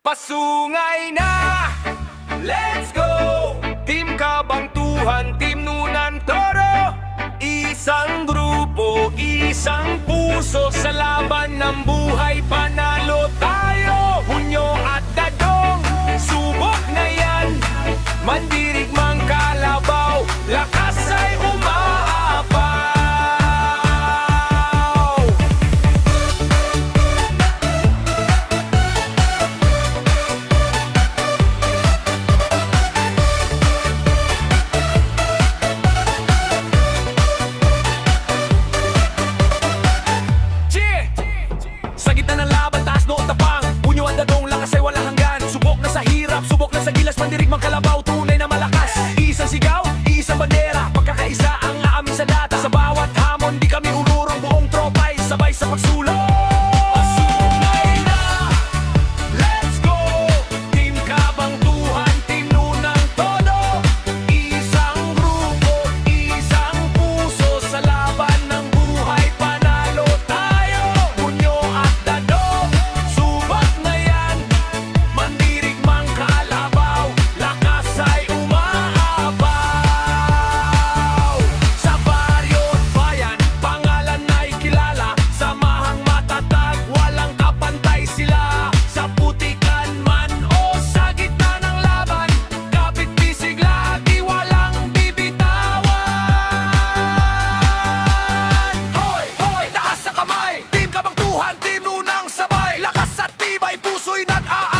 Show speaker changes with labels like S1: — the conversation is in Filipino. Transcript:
S1: Pasungay na, let's go! Team Kabangtuhan, Team Nunan Toro. Isang grupo, isang puso, sa laban ng buhay panalo tayo. Hunyo at Dadong, subok na yan. Mandirigmang kalabaw, lakas ay umaapaw. Sa gitna ng laban, taas noo tapang. Punyo at Dadong, lakas ay walang hanggan. Subok na sa hirap, subok na sa gilas, mandirigmang kalabaw, tunay na malakas. Iisang sigaw, iisang bandera, pagkakaisa ang aaming sa data. Sa bawat hamon, di kami ururong, buong tropa'y sabay sa pagsulong. Pasungay na, let's go! Team Kabangtuhan, Team Nunang Todo. Isang grupo, isang puso, sa laban ng buhay panalo tayo. Punyo at Dadong, subak na yan. Mandirigmang kalabaw, lakas ay umaapaw. Sa baryo at bayan, pangalan ay kilala. Samahang matatag, walang kapantay sila. Sa putikan man o sa gitna ng laban, kapit bisig lagi, walang bibitawan. Hoy, hoy, taas sa kamay! Team Kabangtuhan, Team Nunang sabay. Lakas at tibay, puso'y nag-aay.